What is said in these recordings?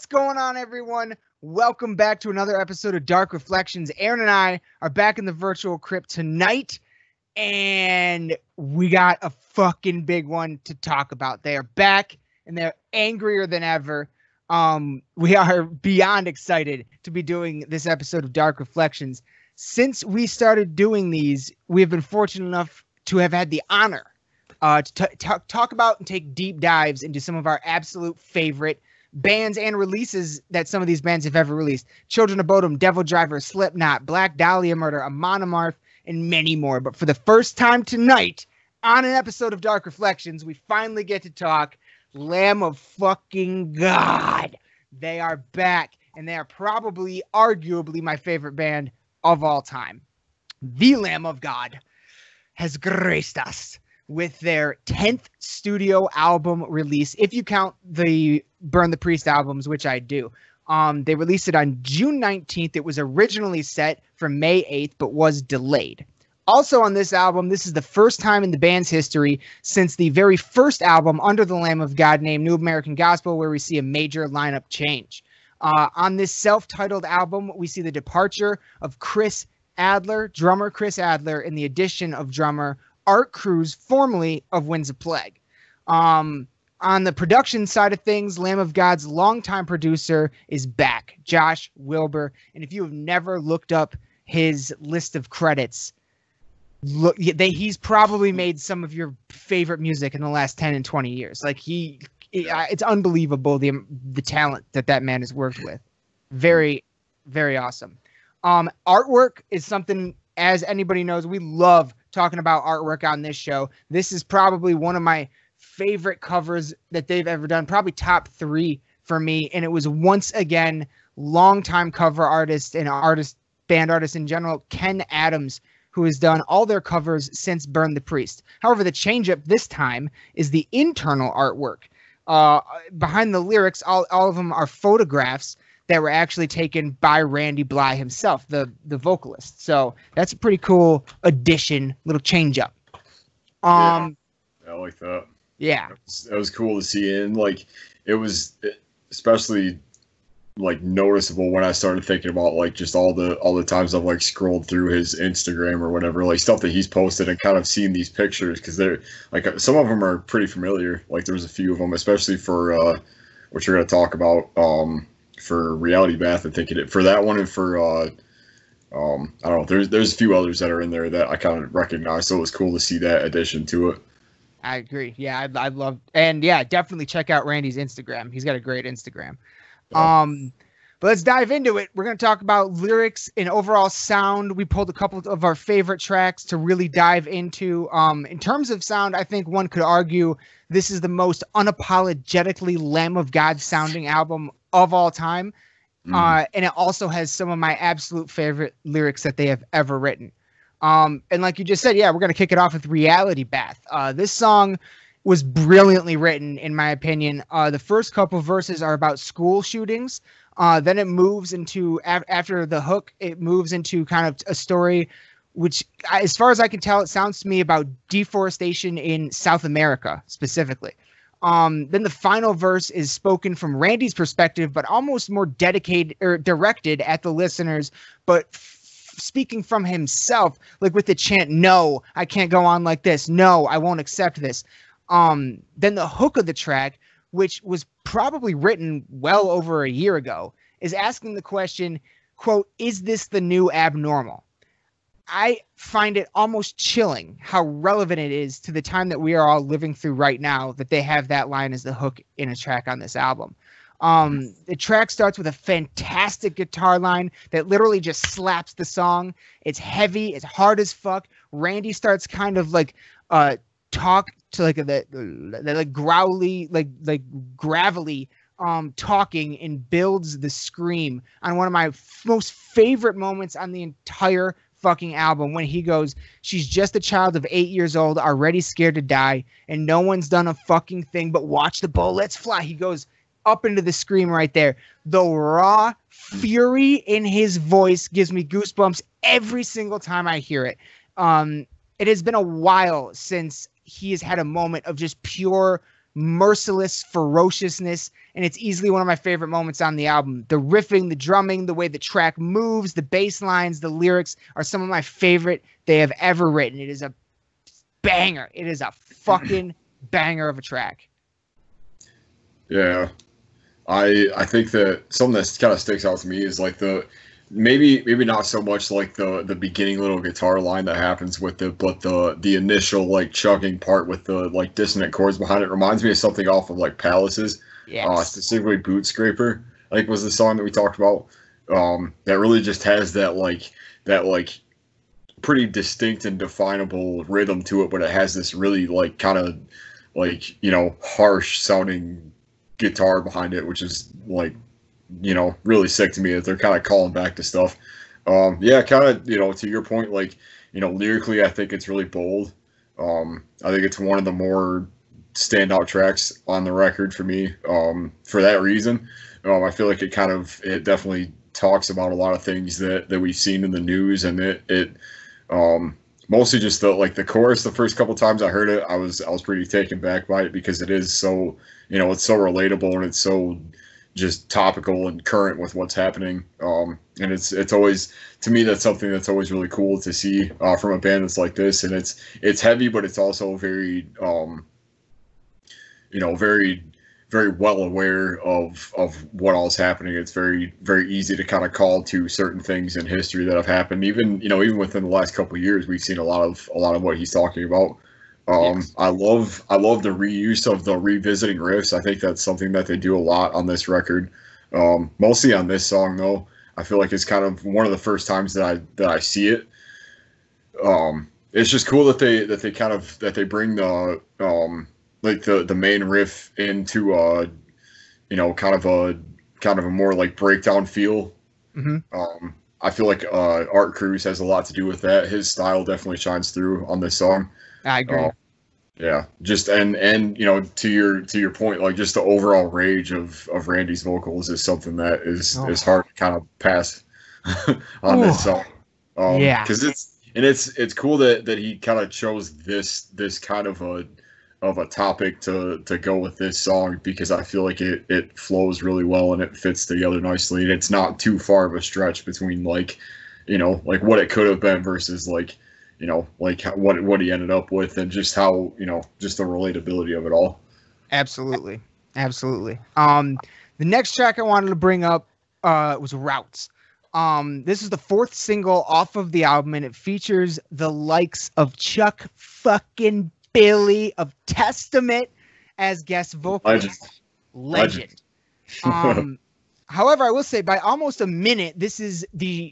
What's going on, everyone? Welcome back to another episode of Dark Reflections. Aaron and I are back in the virtual crypt tonight, and we got a fucking big one to talk about. They are back, and they're angrier than ever. We are beyond excited to be doing this episode of Dark Reflections. Since we started doing these, we have been fortunate enough to have had the honor to talk about and take deep dives into some of our absolute favorite bands and releases that some of these bands have ever released. Children of Bodom, Devil Driver, Slipknot, Black Dahlia Murder, Amon Amarth, and many more. But for the first time tonight, on an episode of Dark Reflections, we finally get to talk Lamb of fucking God. They are back, and they are probably, arguably, my favorite band of all time. The Lamb of God has graced us with their 10th studio album release, if you count the Burn the Priest albums, which I do. They released it on June 19th. It was originally set for May 8th, but was delayed. Also on this album, this is the first time in the band's history since the very first album under the Lamb of God named New American Gospel, where we see a major lineup change. On this self-titled album, we see the departure of drummer Chris Adler, and the addition of drummer Art Cruz, formerly of Winds of Plague. On the production side of things, Lamb of God's longtime producer is back, Josh Wilbur. And if you have never looked up his list of credits, he's probably made some of your favorite music in the last 10 and 20 years. Like it's unbelievable the talent that man has worked with. Very, very awesome. Artwork is something, as anybody knows, we love talking about artwork on this show. This is probably one of my favorite covers that they've ever done, probably top 3 for me. And it was once again longtime cover artist and band artist in general, Ken Adams, who has done all their covers since Burn the Priest. However, the change up this time is the internal artwork. Behind the lyrics, all of them are photographs that were actually taken by Randy Bly himself, the vocalist. So that's a pretty cool addition, little change up. Yeah, I like that. Yeah. That was cool to see. And like, it was especially like noticeable when I started thinking about like just all the times I've like scrolled through his Instagram or whatever, like stuff that he's posted, and kind of seen these pictures, because they're like, some of them are pretty familiar. Like there's a few of them, especially for what you're going to talk about, for Reality Bath, I think for that one, and for I don't know, there's a few others that are in there that I kind of recognize, so it was cool to see that addition to it. I agree. Yeah, I love, and yeah, definitely check out Randy's Instagram. He's got a great Instagram. Yeah. But let's dive into it. We're going to talk about lyrics and overall sound. We pulled a couple of our favorite tracks to really dive into. In terms of sound, I think one could argue this is the most unapologetically Lamb of God sounding album of all time. And it also has some of my absolute favorite lyrics that they have ever written. And like you just said, yeah, we're going to kick it off with Reality Bath. This song was brilliantly written, in my opinion. The first couple verses are about school shootings. Then it moves into, after the hook, it moves into kind of a story which, as far as I can tell, it sounds to me about deforestation in South America specifically. Then the final verse is spoken from Randy's perspective, but almost more dedicated or directed at the listeners, but speaking from himself, like with the chant, "No, I can't go on like this. No, I won't accept this." Then the hook of the track, which was probably written well over a year ago, is asking the question, quote, "Is this the new abnormal?" I find it almost chilling how relevant it is to the time that we are all living through right now that they have that line as the hook in a track on this album. The track starts with a fantastic guitar line that literally just slaps the song. It's heavy, it's hard as fuck. Randy starts kind of like talk to like the like growly, like gravelly talking, and builds the scream on one of my most favorite moments on the entire fucking album, when he goes, "She's just a child of 8 years old, already scared to die, and no one's done a fucking thing but watch the bullets fly." He goes up into the scream right there. The raw fury in his voice gives me goosebumps every single time I hear it. It has been a while since he has had a moment of just pure merciless ferociousness, and it's easily one of my favorite moments on the album. The riffing, the drumming, the way the track moves, the bass lines, the lyrics are some of my favorite they have ever written. It is a banger. It is a fucking banger of a track. Yeah. I think that something that kind of sticks out to me is like maybe not so much like the beginning little guitar line that happens with it, but the initial like chugging part with the like dissonant chords behind it reminds me of something off of like Palaces. Yes. Specifically Boot Scraper, like was the song that we talked about. That really just has that pretty distinct and definable rhythm to it, but it has this really like kind of like, you know, harsh sounding guitar behind it, which is like, you know, really sick to me that they're kind of calling back to stuff. Yeah, kind of, you know, to your point, like, you know, lyrically, I think it's really bold. I think it's one of the more standout tracks on the record for me. For that reason, I feel like it definitely talks about a lot of things that we've seen in the news, and it mostly just the chorus. The first couple times I heard it, I was pretty taken back by it because it is so, you know, it's so relatable and it's so just topical and current with what's happening. And it's always, to me, that's something that's always really cool to see from a band that's like this. And it's heavy, but it's also very, you know, very, very well aware of what all is happening. It's very, very easy to kind of call to certain things in history that have happened. Even within the last couple of years, we've seen a lot of what he's talking about. Yes. I love the reuse of the revisiting riffs. I think that's something that they do a lot on this record. Mostly on this song though. I feel like it's kind of one of the first times that I see it. It's just cool that they bring the like the main riff into you know, kind of a more like breakdown feel. Mm-hmm. I feel like Art Cruz has a lot to do with that. His style definitely shines through on this song. I agree. Yeah, just and you know, to your point, like just the overall rage of Randy's vocals is something that is hard to kind of pass on this song. Yeah, because it's cool that he kind of chose this kind of a topic to go with this song, because I feel like it flows really well and it fits together nicely, and it's not too far of a stretch between like, you know, like what it could have been versus like, you know, like what he ended up with, and just how, you know, just the relatability of it all. Absolutely. The next track I wanted to bring up was Routes. This is the fourth single off of the album, and it features the likes of Chuck fucking Billy of Testament as guest vocalist. Legend. However, I will say by almost a minute, this is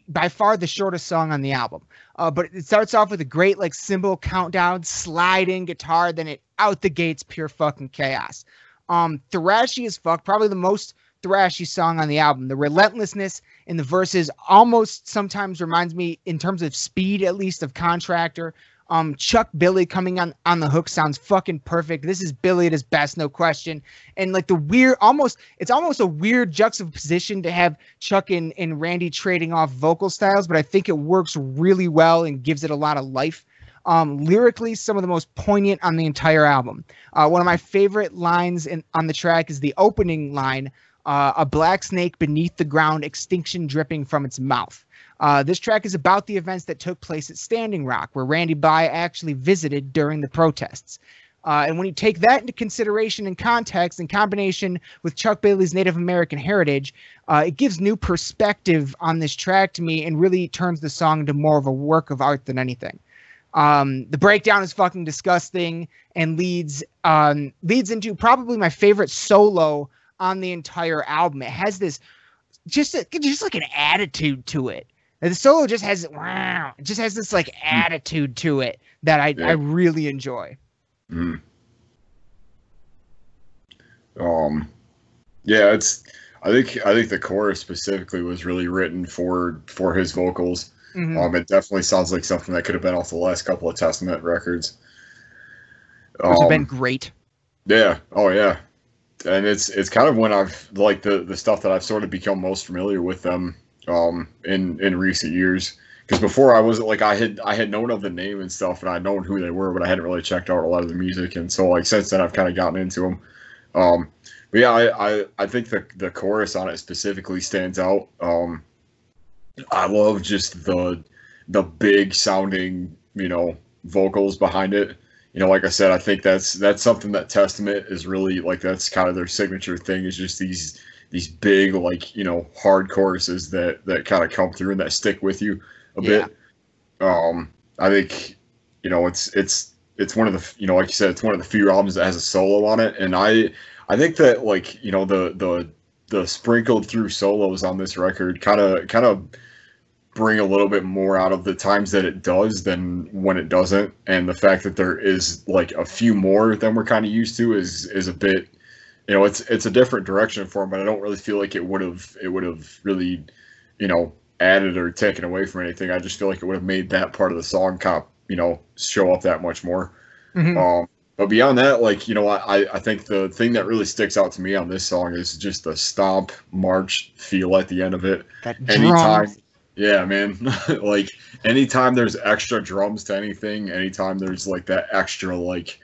by far the shortest song on the album. But it starts off with a great like cymbal countdown, sliding guitar, then it out the gates, pure fucking chaos. Thrashy as fuck, probably the most thrashy song on the album. The relentlessness in the verses almost sometimes reminds me, in terms of speed at least, of Contractor. Chuck Billy coming on the hook sounds fucking perfect. This is Billy at his best, no question. And like it's almost a weird juxtaposition to have Chuck and Randy trading off vocal styles, but I think it works really well and gives it a lot of life. Lyrically, some of the most poignant on the entire album. One of my favorite lines on the track is the opening line, a black snake beneath the ground, extinction dripping from its mouth. This track is about the events that took place at Standing Rock, where Randy Bye actually visited during the protests. And when you take that into consideration and context, in combination with Chuck Bailey's Native American heritage, it gives new perspective on this track to me and really turns the song into more of a work of art than anything. The breakdown is fucking disgusting and leads into probably my favorite solo on the entire album. It has this just like an attitude to it. The solo just has this like attitude to it that I really enjoy. Mm. Yeah, I think the chorus specifically was really written for his vocals. Mm-hmm. It definitely sounds like something that could have been off the last couple of Testament records. Which have been great. Yeah. Oh yeah. And it's kind of when I've like the stuff that I've sort of become most familiar with them in recent years, because before I wasn't like I had known of the name and stuff, and I'd known who they were, but I hadn't really checked out a lot of the music, and so like since then I've kind of gotten into them. But yeah, I think the chorus on it specifically stands out. I love just the big sounding, vocals behind it. Like I said, I think that's something that Testament is really like. That's kind of their signature thing, is just these big, like, hard choruses that kind of come through and that stick with you a bit. I think, it's one of the, like you said, it's one of the few albums that has a solo on it, and I think that, like, the sprinkled through solos on this record kind of bring a little bit more out of the times that it does than when it doesn't, and the fact that there is like a few more than we're kind of used to is a bit, it's a different direction for him, but I don't really feel like it would have really, added or taken away from anything. I just feel like it would have made that part of the song kind of, show up that much more. Mm-hmm. But beyond that, like, I think the thing that really sticks out to me on this song is just the stomp march feel at the end of it. That Anytime, drum. yeah, man. Like, anytime there's extra drums to anything, anytime there's like that extra, like,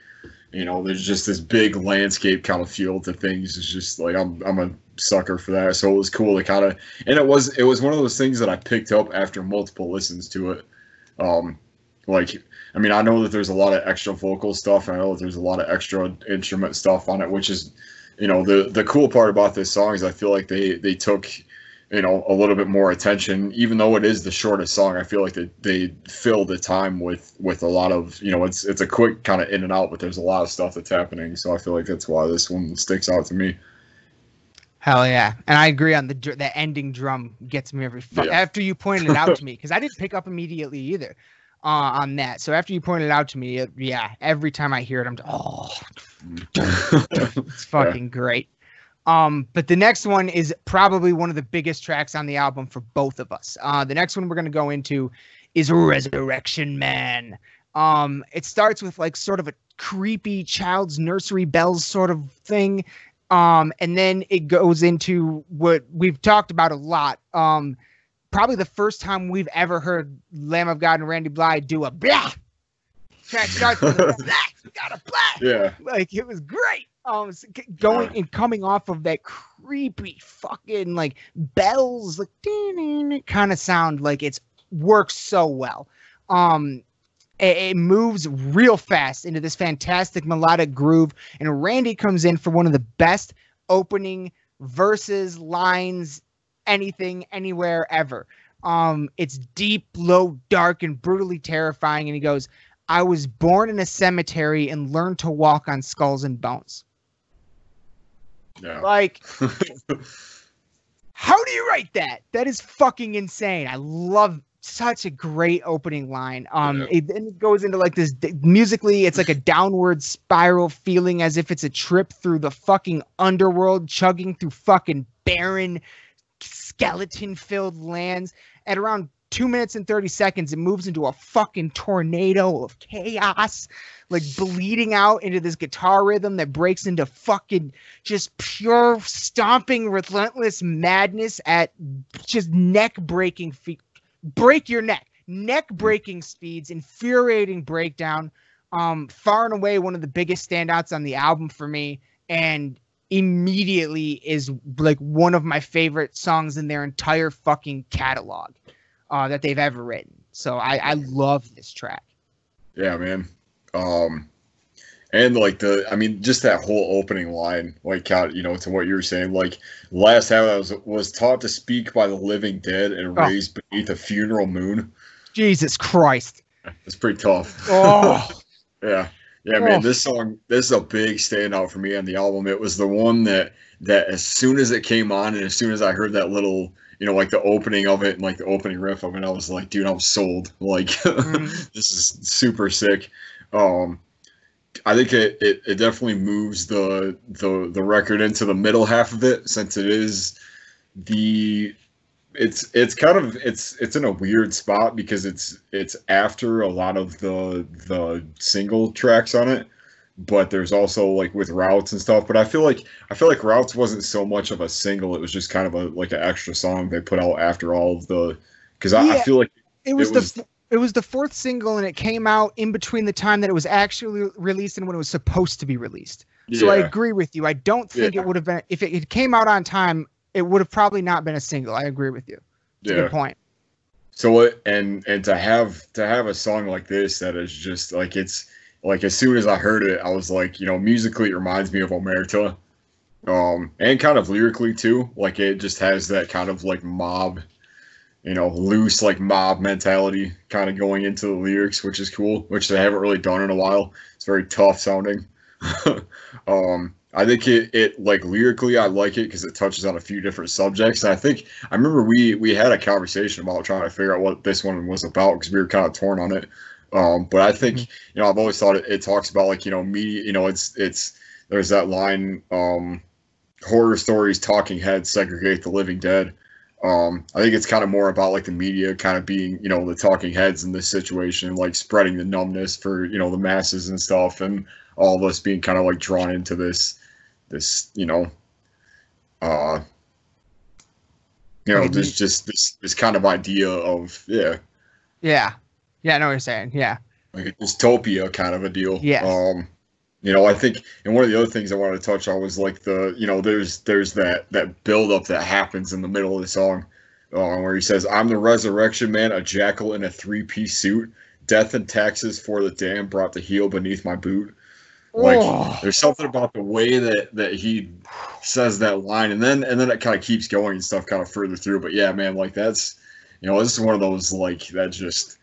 there's just this big landscape kind of feel to things. It's just like I'm a sucker for that. So it was cool to kind of, and it was one of those things that I picked up after multiple listens to it. Like, I mean, I know that there's a lot of extra vocal stuff, and I know that there's a lot of extra instrument stuff on it, which is, the cool part about this song is I feel like they took, a little bit more attention, even though it is the shortest song. I feel like they fill the time with a lot of, it's a quick kind of in and out, but there's a lot of stuff that's happening. So I feel like that's why this one sticks out to me. Hell yeah. And I agree on the ending drum gets me after you pointed it out to me, because I didn't pick up immediately either on that. So after you pointed it out to me, every time I hear it, it's fucking great. But the next one is probably one of the biggest tracks on the album for both of us. The next one we're going to go into is Resurrection Man. It starts with like sort of a creepy child's nursery bells sort of thing. And then it goes into what we've talked about a lot. Probably the first time we've ever heard Lamb of God and Randy Blythe do a blah. Track starts with a blah. We got a blah. Yeah. Like, it was great. Going and coming off of that creepy fucking like bells, like kind of sound, like it's works so well. It moves real fast into this fantastic melodic groove, and Randy comes in for one of the best opening verses, lines, anything, anywhere, ever. It's deep, low, dark, and brutally terrifying, and he goes, "I was born in a cemetery and learned to walk on skulls and bones." Yeah. Like, how do you write that? That is fucking insane. I love such a great opening line. It goes into like this musically, it's like a downward spiral feeling, as if it's a trip through the fucking underworld, chugging through fucking barren, skeleton-filled lands. At around 2 minutes and 30 seconds, it moves into a fucking tornado of chaos, like bleeding out into this guitar rhythm that breaks into fucking just pure stomping, relentless madness at just neck-breaking break your neck-breaking speeds, infuriating breakdown. Far and away one of the biggest standouts on the album for me, and immediately is like one of my favorite songs in their entire fucking catalog that they've ever written. So I love this track. Yeah, man. And like just that whole opening line, like, to what you were saying, like, last half I was taught to speak by the living dead and raised beneath a funeral moon. Jesus Christ. It's pretty tough. Oh. Yeah, man, this is a big standout for me on the album. It was the one that as soon as it came on and as soon as I heard that little, like the opening of it and like the opening riff of it, I was like, dude, I'm sold. Like, this is super sick. I think it definitely moves the record into the middle half of it, since it is it's in a weird spot because it's after a lot of the single tracks on it, but there's also like with Routes and stuff. But I feel like Routes wasn't so much of a single; it was just kind of like an extra song they put out after all of the. Because I feel like It was the fourth single, and it came out in between the time that it was actually released and when it was supposed to be released. So I agree with you. I don't think it would have been, if it came out on time, it would have probably not been a single. I agree with you. It's a good point. So and to have a song like this that is just like, it's like, as soon as I heard it, I was like, musically it reminds me of Omerta. And kind of lyrically too. Like, it just has that kind of like mob, loose like mob mentality kind of going into the lyrics, which is cool, which they haven't really done in a while. It's very tough sounding. I think it like lyrically, I like it because it touches on a few different subjects. And I remember we had a conversation about trying to figure out what this one was about because we were kind of torn on it. But I think, I've always thought it talks about like, media, it's there's that line, horror stories, talking heads segregate the living dead. I think it's kind of more about like the media kind of being, the talking heads in this situation, like spreading the numbness for, the masses and stuff, and all of us being kind of like drawn into this, there's just this kind of idea of, I know what you're saying. Yeah. Like a dystopia kind of a deal. Yeah. I think, and one of the other things I wanted to touch on was like there's that build up that happens in the middle of the song, where he says, "I'm the resurrection man, a jackal in a 3-piece suit. Death and taxes for the damned brought the heel beneath my boot." Like, there's something about the way that he says that line, and then it kind of keeps going and stuff kind of further through. But yeah, man, like that's, this is one of those like that just,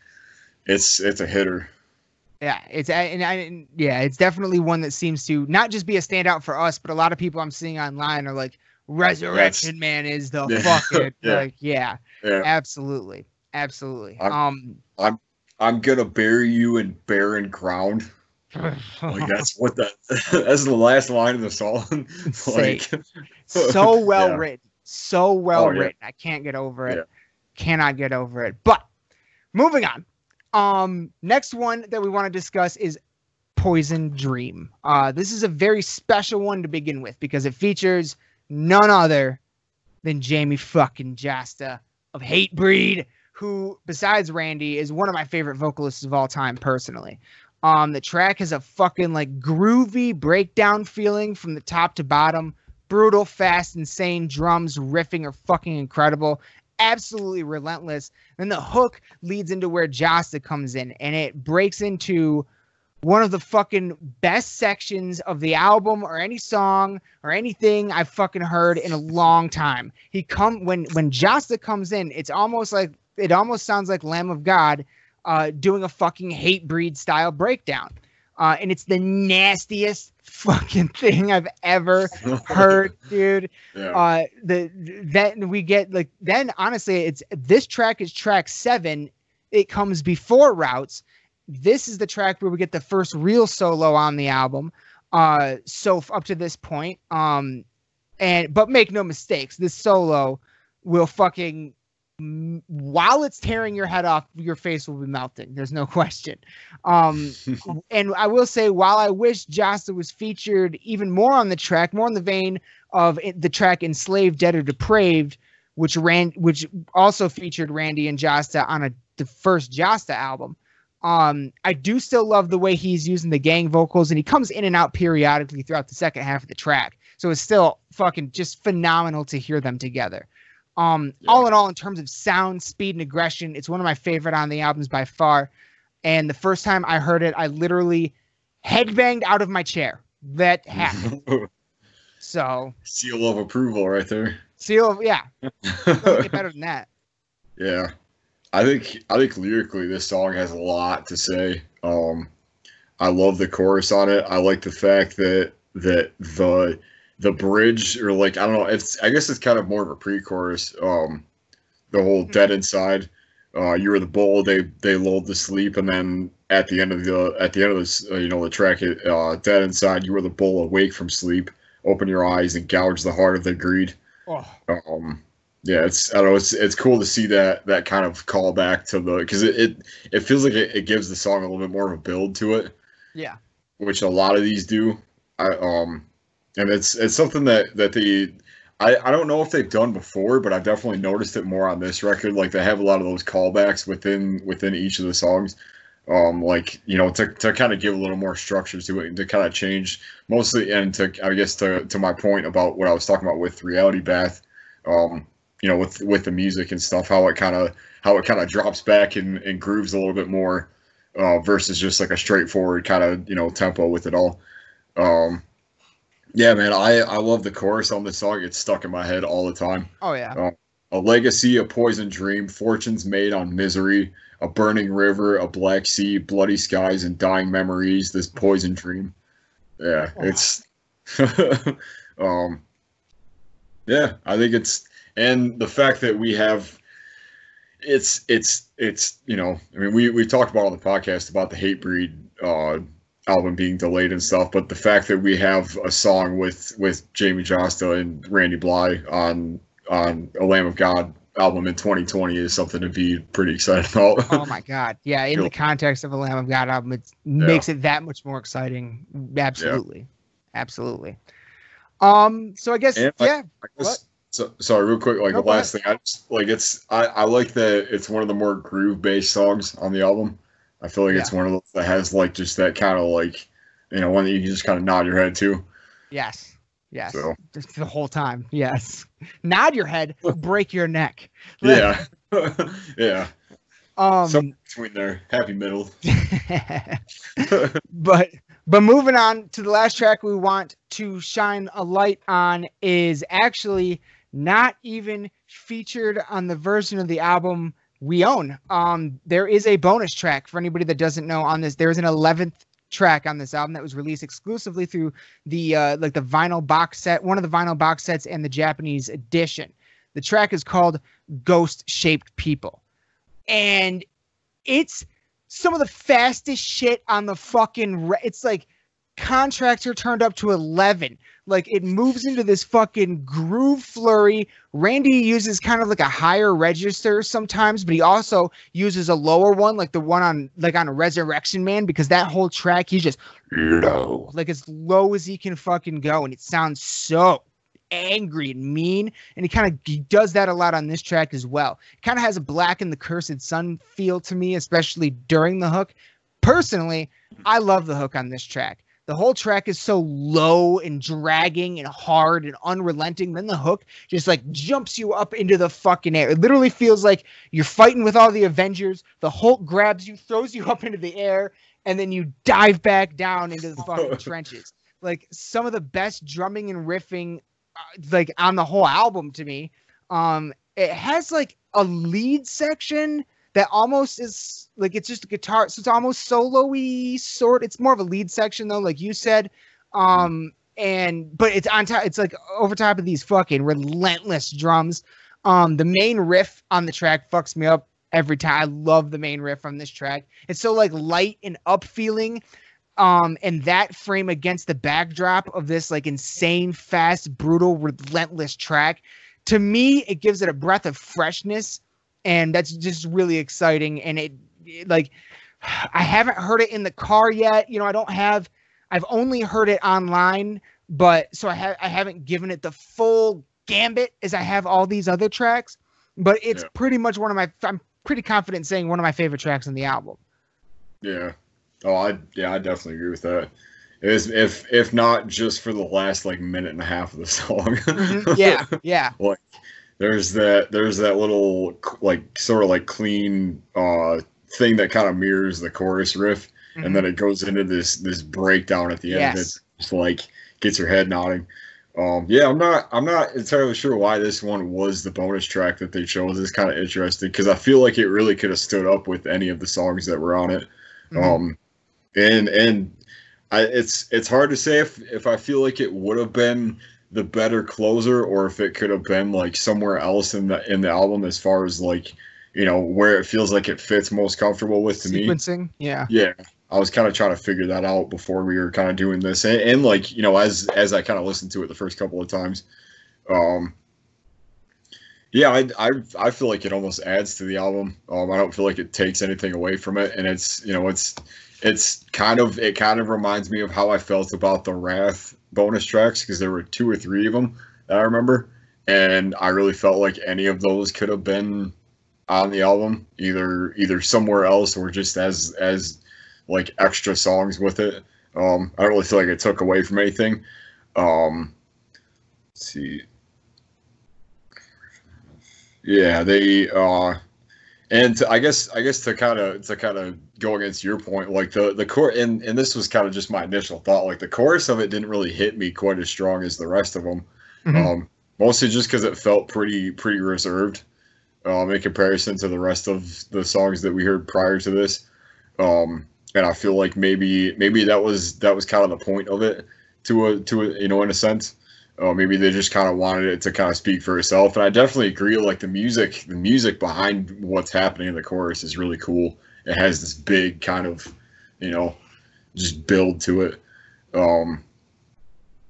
it's a hitter. Yeah, it's definitely one that seems to not just be a standout for us, but a lot of people I'm seeing online are like, Resurrection Man is the fucking absolutely. I'm gonna bury you in barren ground. Like that's the last line of the song. Like, so well written, so well written. I can't get over it. Cannot get over it. But moving on. Next one that we want to discuss is Poison Dream. This is a very special one to begin with because it features none other than Jamie fucking Jasta of Hatebreed, who, besides Randy, is one of my favorite vocalists of all time personally. The track has a fucking like groovy breakdown feeling from the top to bottom. Brutal, fast, insane drums riffing are fucking incredible. Absolutely relentless. Then the hook leads into where Jasta comes in, and it breaks into one of the fucking best sections of the album or any song or anything I've fucking heard in a long time. When Jasta comes in, it almost sounds like Lamb of God doing a fucking Hatebreed style breakdown. And it's the nastiest fucking thing I've ever heard, dude. Then honestly, this track is track 7. It comes before Routes. This is the track where we get the first real solo on the album. So up to this point, but make no mistakes, this solo will fucking, while it's tearing your head off, your face will be melting. There's no question. And I will say, while I wish Jasta was featured even more on the track, more in the vein of the track Enslaved, Dead, or Depraved, which also featured Randy and Jasta on the first Jasta album. I do still love the way he's using the gang vocals, and he comes in and out periodically throughout the second half of the track. So it's still fucking just phenomenal to hear them together. All in all, in terms of sound, speed, and aggression, it's one of my favorite on the albums by far. And the first time I heard it, I literally headbanged out of my chair. That happened. So seal of approval right there. Doesn't get better than that. Yeah. I think lyrically this song has a lot to say. I love the chorus on it. I like the fact that the bridge, or like, I don't know, I guess it's kind of more of a pre-chorus. The whole dead inside, you were the bull they lulled to sleep, and then at the end of this the track, dead inside, you were the bull awake from sleep, open your eyes and gouge the heart of their greed. It's cool to see that kind of callback to because it feels like it gives the song a little bit more of a build to it. Yeah, which a lot of these do. And it's something that I don't know if they've done before, but I've definitely noticed it more on this record. Like they have a lot of those callbacks within each of the songs. Like, you know, to kind of give a little more structure to it and to kind of change mostly, and to, I guess, to my point about what I was talking about with Reality Bath, you know, with the music and stuff, how it kind of drops back and grooves a little bit more, versus just like a straightforward kind of, you know, tempo with it all. Yeah, man, I love the chorus on this song. It's stuck in my head all the time. Oh yeah. A legacy, a poison dream, fortunes made on misery, a burning river, a black sea, bloody skies, and dying memories. This poison dream. Yeah, it's. Yeah, I think it's, and the fact that we have, it's you know, I mean, we talked about on the podcast about the Hatebreed album being delayed and stuff, but the fact that we have a song with Jamie Josta and Randy Bly on a Lamb of God album in 2020 is something to be pretty excited about. Oh my God. Yeah. In the context of a Lamb of God album, it makes it that much more exciting. Absolutely. Yeah. Absolutely. So I guess, So sorry, real quick, like the last thing, I like that it's one of the more groove based songs on the album. I feel like it's one of those that has like just that kind of like, you know, one that you can just kind of nod your head to. Yes. Yes. So. Just the whole time. Yes. Nod your head, break your neck. Yeah. Yeah. Somewhere between there. Happy middle. But moving on to the last track we want to shine a light on is actually not even featured on the version of the album we own. There is a bonus track for anybody that doesn't know on this. There is an 11th track on this album that was released exclusively through the like the vinyl box set, one of the vinyl box sets, and the Japanese edition. The track is called Ghost Shaped People. And it's some of the fastest shit on the fucking it's like Contractor turned up to 11. Like it moves into this fucking groove flurry. Randy uses kind of like a higher register sometimes, but he also uses a lower one, like the one on a Resurrection Man, because that whole track he's just low, like as low as he can fucking go, and it sounds so angry and mean. And he does that a lot on this track as well. It kind of has a Black and the Cursed Sun feel to me, especially during the hook. Personally, I love the hook on this track. The whole track is so low and dragging and hard and unrelenting. Then the hook just like jumps you up into the fucking air. It literally feels like you're fighting with all the Avengers. The Hulk grabs you, throws you up into the air, and then you dive back down into the fucking trenches. Like some of the best drumming and riffing like on the whole album to me. It has like a lead section that almost is like, it's just a guitar, so it's almost solo-y sort. It's more of a lead section though, like you said. But it's on top, it's like over top of these fucking relentless drums. The main riff on the track fucks me up every time. I love the main riff on this track. It's so like light and up feeling. And that frame against the backdrop of this like insane, fast, brutal, relentless track, to me, it gives it a breath of freshness. And that's just really exciting. And it like, I haven't heard it in the car yet. You know, I've only heard it online, but so I haven't given it the full gambit as I have all these other tracks, but it's pretty much I'm pretty confident saying one of my favorite tracks on the album. Yeah. Oh, I definitely agree with that. It is, if not just for the last like minute and a half of the song. Mm-hmm. Yeah. Like there's that little like sort of like clean thing that kind of mirrors the chorus riff, and then it goes into this breakdown at the end. It just like gets your head nodding. I'm not entirely sure why this one was the bonus track that they chose. It's kind of interesting because I feel like it really could have stood up with any of the songs that were on it. It's hard to say if I feel like it would have been the better closer or if it could have been like somewhere else in the album as far as like, you know, where it feels like it fits most comfortable with to me. Sequencing, yeah. I was kind of trying to figure that out before we were kind of doing this, and like, you know, as I kind of listened to it the first couple of times, I feel like it almost adds to the album. I don't feel like it takes anything away from it, and it's, you know, it kind of reminds me of how I felt about the Wrath bonus tracks, because there were 2 or 3 of them that I remember, and I really felt like any of those could have been on the album, either somewhere else or just as like extra songs with it. I don't really feel like it took away from anything. Let's see. Yeah, they and I guess to kind of go against your point, like the chorus, and this was kind of just my initial thought, like the chorus of it didn't really hit me quite as strong as the rest of them. Mostly just because it felt pretty reserved in comparison to the rest of the songs that we heard prior to this. And I feel like maybe that was kind of the point of it to a in a sense. Maybe they just kind of wanted it to kind of speak for itself. And I definitely agree. Like the music behind what's happening in the chorus is really cool. It has this big kind of, just build to it.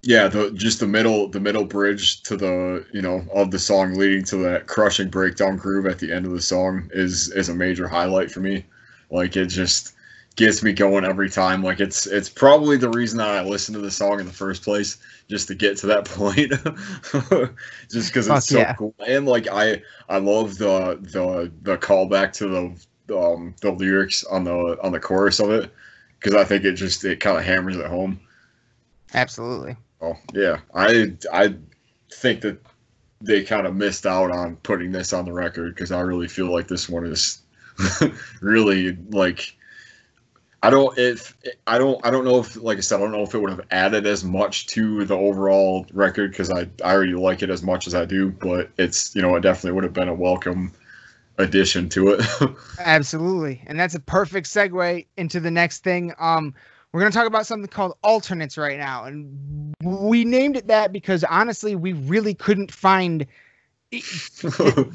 Yeah, the middle bridge to the of the song leading to that crushing breakdown groove at the end of the song is a major highlight for me. Like it just gets me going every time. Like it's probably the reason that I listen to the song in the first place, just to get to that point. Just because it's so cool. And like I love the callback to the lyrics on the chorus of it, because I think it kind of hammers it home. Absolutely. Oh yeah, I think that they kind of missed out on putting this on the record, because I really feel like this one is really like. I don't know if, like I said, I don't know if it would have added as much to the overall record, because I already like it as much as I do, but it's, it definitely would have been a welcome addition to it. Absolutely. And that's a perfect segue into the next thing. We're going to talk about something called alternates right now. And we named it that because honestly, we really couldn't find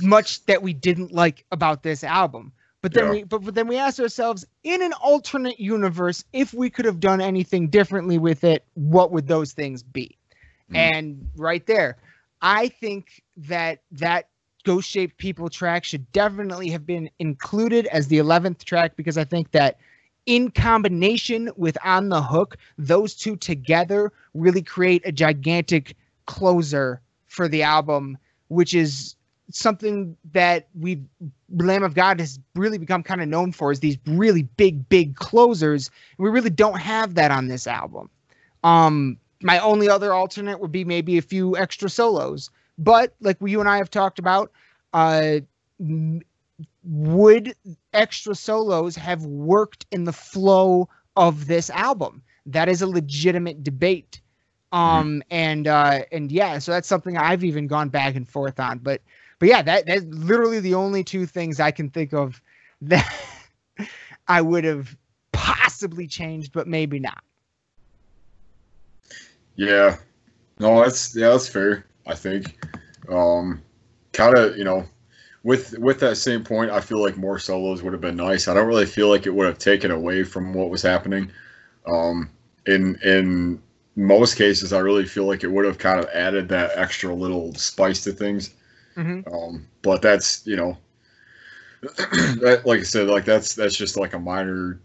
much that we didn't like about this album. But then we asked ourselves, in an alternate universe, if we could have done anything differently with it, what would those things be? And right there, I think that Ghost Shaped People track should definitely have been included as the 11th track, because I think that in combination with On the Hook, those two together really create a gigantic closer for the album, which is something that Lamb of God has really become kind of known for, is these really big closers. We really don't have that on this album. My only other alternate would be maybe a few extra solos, but like you and I have talked about, would extra solos have worked in the flow of this album? That is a legitimate debate. And yeah, so that's something I've even gone back and forth on, but yeah, that's literally the only two things I can think of that I would have possibly changed, but maybe not. Yeah, no, that's fair. I think, kind of, with that same point, I feel like more solos would have been nice. I don't really feel like it would have taken away from what was happening. In most cases, I really feel like it would have kind of added that extra little spice to things. But that's, that, like I said, like that's just like a minor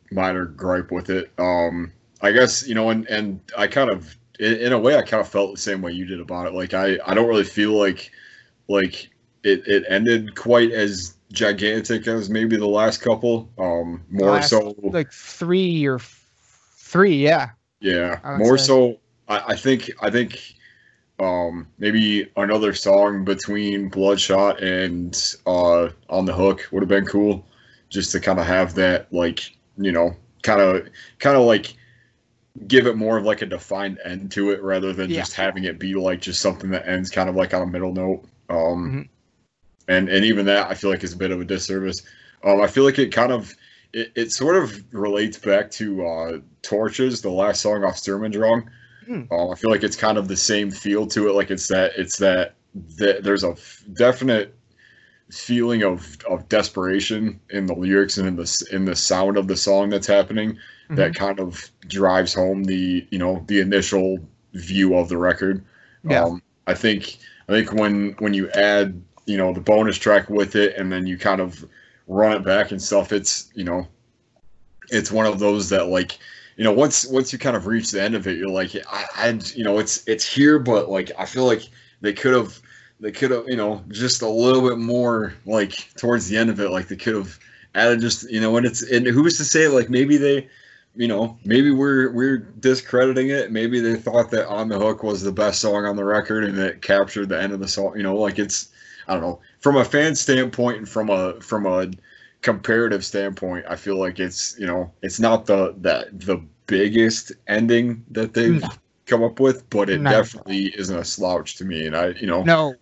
gripe with it. I guess, and I kind of, in a way, I kind of felt the same way you did about it. Like I don't really feel like it ended quite as gigantic as maybe the last couple. Like three, yeah. Yeah, more so. I think maybe another song between Bloodshot and On the Hook would have been cool, just to kind of have that, like, kind of like give it more of like a defined end to it, rather than just having it be like just something that ends kind of like on a middle note. And even that I feel like is a bit of a disservice. I feel like it sort of relates back to Torches, the last song off Sturmendrong. I feel like it's kind of the same feel to it. Like it's that there's a definite feeling of desperation in the lyrics and in the sound of the song that's happening, that kind of drives home the initial view of the record. I think when you add the bonus track with it, and then you kind of run it back and stuff, it's one of those that, like, once you kind of reach the end of it, you're like, it's here, but like I feel like they could have they could have, just a little bit more, like towards the end of it, like they could have added just, and who's to say, like maybe they, maybe we're discrediting it. Maybe they thought that On the Hook was the best song on the record and it captured the end of the song. Like it's, I don't know, from a fan standpoint and from a comparative standpoint, I feel like it's, it's not the biggest ending that they've come up with, but it definitely isn't a slouch to me. And I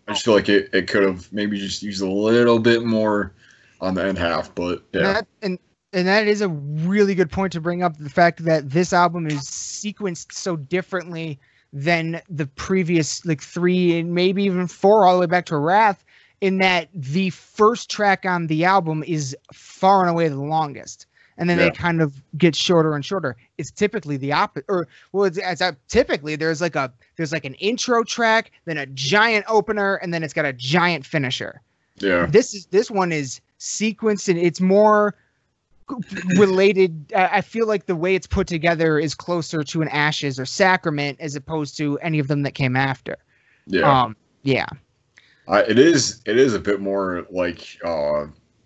just feel like it could have maybe just used a little bit more on the end half, but yeah. And that is a really good point to bring up, the fact that this album is sequenced so differently than the previous like 3 and maybe even 4 all the way back to Wrath, in that the first track on the album is far and away the longest. And then they kind of get shorter and shorter. It's typically the opposite, or typically there's like an intro track, then a giant opener, and then it's got a giant finisher. Yeah. This one is sequenced, and it's more related. I feel like the way it's put together is closer to an Ashes or Sacrament as opposed to any of them that came after. Yeah. Yeah. It is a bit more like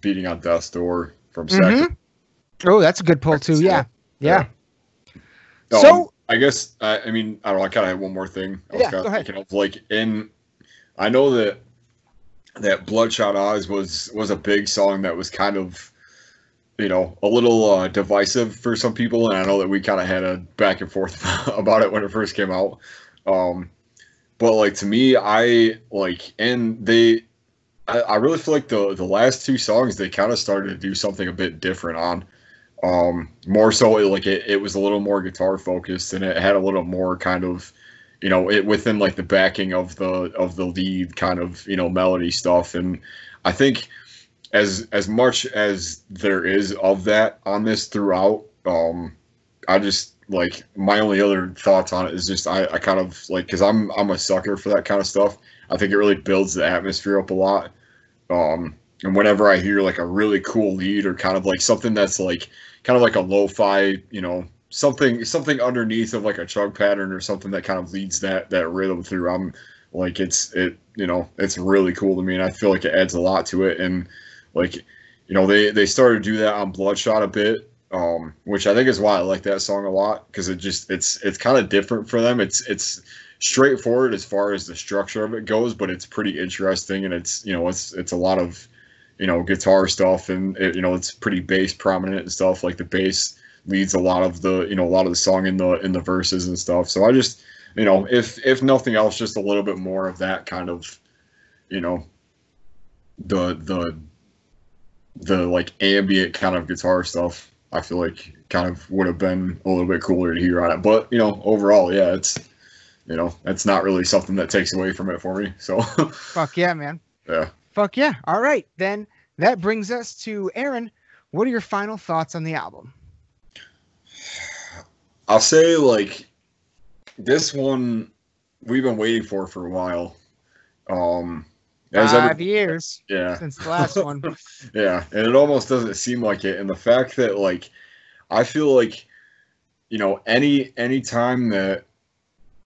Beating on Death's Door from Sacrament. Oh, that's a good pull too. Yeah. So I guess I mean, I don't know, I kind of have one more thing. Go ahead. Like I know that Bloodshot Eyes was a big song that was kind of, a little divisive for some people, and I know that we kind of had a back and forth about it when it first came out. But like to me, I really feel like the last 2 songs they kind of started to do something a bit different on. More so like it was a little more guitar focused, and it had a little more kind of, it within like the backing of the lead kind of, melody stuff. And I think as much as there is of that on this throughout, I just like my only other thoughts on it is just I kind of like, because I'm a sucker for that kind of stuff. I think it really builds the atmosphere up a lot. And whenever I hear like a really cool lead or kind of like something that's like kind of like a lo-fi, something underneath of like a chug pattern or something that kind of leads that rhythm through, I'm like it's really cool to me, and I feel like it adds a lot to it. And like, they started to do that on Bloodshot a bit, which I think is why I like that song a lot, because it's kind of different for them. It's straightforward as far as the structure of it goes, but it's pretty interesting, and it's a lot of guitar stuff, and it's pretty bass prominent and stuff. Like the bass leads a lot of the song in the verses and stuff. So I just if nothing else, just a little bit more of that kind of the like ambient kind of guitar stuff, I feel like kind of would have been a little bit cooler to hear on it. But overall, yeah, it's it's not really something that takes away from it for me. So fuck yeah, man. Yeah. Fuck yeah. All right, then that brings us to Aaron. What are your final thoughts on the album? I'll say, like, this one we've been waiting for a while. 5 years. Yeah. Since the last one. Yeah, and it almost doesn't seem like it. And the fact that, like, I feel like, any time that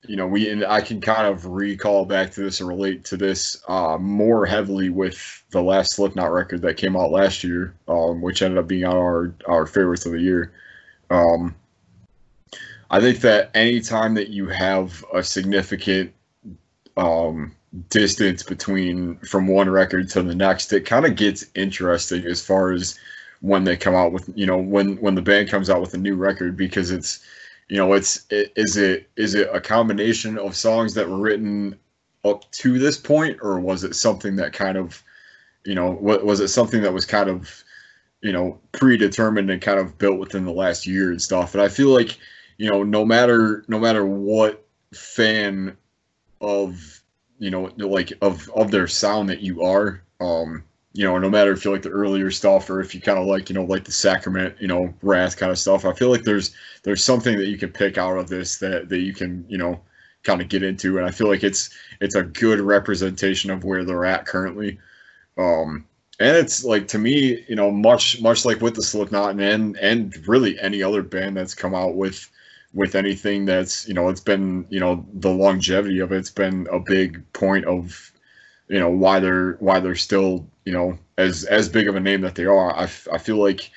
I can kind of recall back to this or relate to this more heavily with the last Slipknot record that came out last year, which ended up being our favorites of the year. I think that any time that you have a significant distance from one record to the next, it kind of gets interesting as far as when they come out with, when the band comes out with a new record, because is it a combination of songs that were written up to this point, or was it something that kind of, was it something that was kind of, predetermined and kind of built within the last year and stuff? And I feel like, no matter what fan of, like of their sound that you are, no matter if you like the earlier stuff or if you kind of like, like the Sacrament, Wrath kind of stuff, I feel like there's something that you can pick out of this that you can, kind of get into. And I feel like it's a good representation of where they're at currently. And it's like, to me, much like with the Slipknot and really any other band that's come out with anything that's, it's been, the longevity of it's been a big point of, why they're still, as big of a name that they are. I feel like,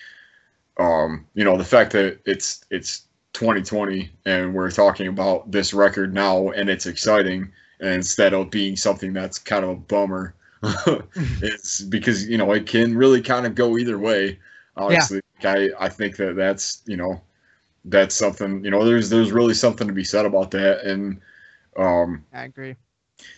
the fact that it's 2020 and we're talking about this record now and it's exciting, and instead of being something that's kind of a bummer, it's because, it can really kind of go either way. Honestly, yeah. I think that's something, there's really something to be said about that. And I agree.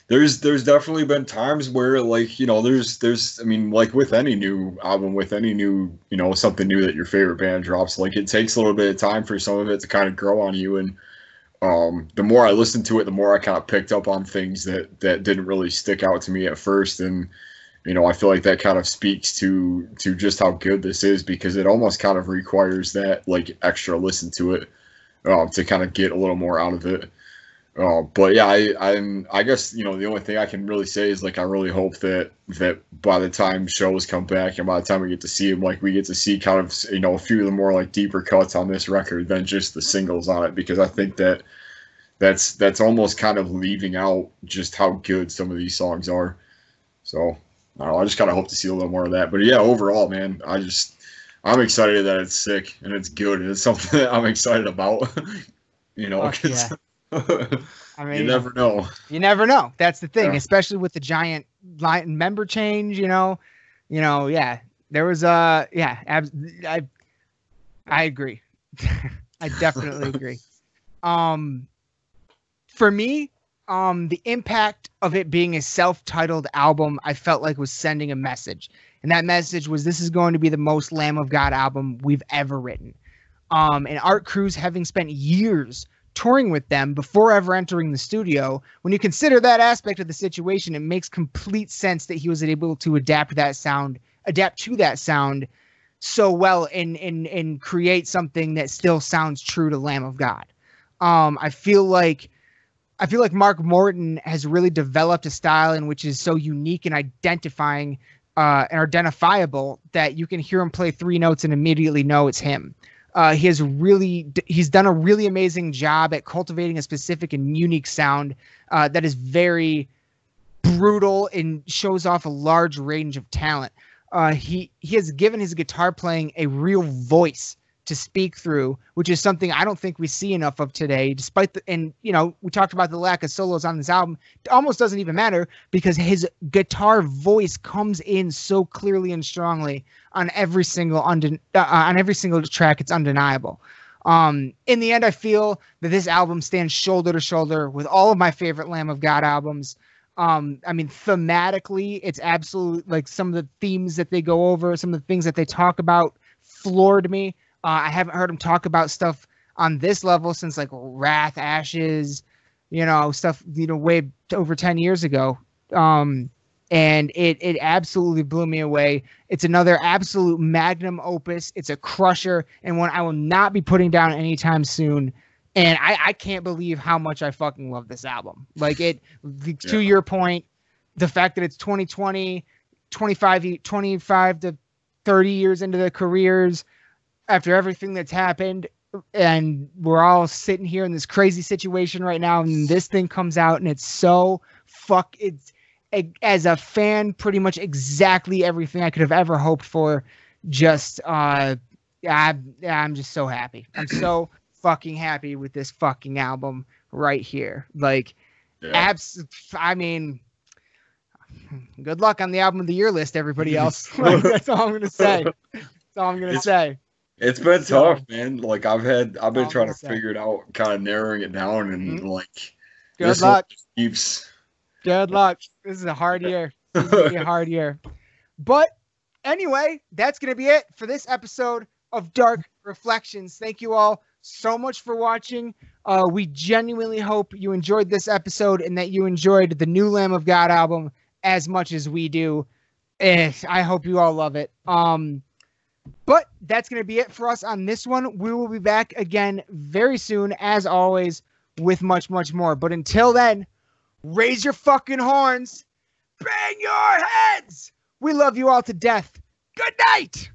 There's definitely been times where, like, there's I mean, like with any new album, with any new, something new that your favorite band drops, like it takes a little bit of time for some of it to kind of grow on you. And the more I listened to it, the more I kind of picked up on things that didn't really stick out to me at first. And, I feel like that kind of speaks to just how good this is, because it almost kind of requires that, like, extra listen to it to kind of get a little more out of it. But yeah, I guess, the only thing I can really say is, like, I really hope that by the time shows come back and by the time we get to see them, like, we get to see kind of, a few of the more, like, deeper cuts on this record than just the singles on it, because I think that's almost kind of leaving out just how good some of these songs are. So I don't know, I just kind of hope to see a little more of that. But yeah, overall, man, I'm excited that it's sick and it's good and it's something that I'm excited about. Yeah. I mean, you never know. You never know. That's the thing, Yeah. especially with the giant member change. Yeah. There was I agree. I definitely agree. For me, the impact of it being a self-titled album, I felt like was sending a message, and that message was, this is going to be the most Lamb of God album we've ever written. And Art Cruz, having spent years touring with them before ever entering the studio, when you consider that aspect of the situation, it makes complete sense that he was able to adapt to that sound so well and create something that still sounds true to Lamb of God. I feel like Mark Morton has really developed a style in which is so unique and identifying and identifiable that you can hear him play 3 notes and immediately know it's him. He's done a really amazing job at cultivating a specific and unique sound that is very brutal and shows off a large range of talent. He has given his guitar playing a real voice to speak through, which is something I don't think we see enough of today, we talked about the lack of solos on this album. It almost doesn't even matter because his guitar voice comes in so clearly and strongly on every single track. It's undeniable. In the end, I feel that this album stands shoulder to shoulder with all of my favorite Lamb of God albums. I mean, thematically, it's absolutely, like, some of the themes that they go over, some of the things that they talk about floored me. I haven't heard him talk about stuff on this level since, like, Wrath, Ashes, stuff, way over 10 years ago. And it absolutely blew me away. It's another absolute magnum opus. It's a crusher, and one I will not be putting down anytime soon. And I can't believe how much I fucking love this album. Like, to your point, the fact that it's 2020, 25 to 30 years into their careers, after everything that's happened, and we're all sitting here in this crazy situation right now, and this thing comes out, and it's so it's, as a fan, pretty much exactly everything I could have ever hoped for. Just I'm just so happy. I'm so fucking happy with this fucking album right here. Like, I mean, good luck on the album of the year list, everybody else. Like, that's all I'm gonna say. That's all I'm gonna say. It's been tough, man. Like, I've been trying to figure it out, kind of narrowing it down, and like, good luck. Good luck. This is a hard year. This is gonna be a hard year. But anyway, that's gonna be it for this episode of Dark Reflections. Thank you all so much for watching. We genuinely hope you enjoyed this episode and that you enjoyed the new Lamb of God album as much as we do. I hope you all love it. But that's going to be it for us on this one. We will be back again very soon, as always, with much, much more. But until then, raise your fucking horns, bang your heads. We love you all to death. Good night.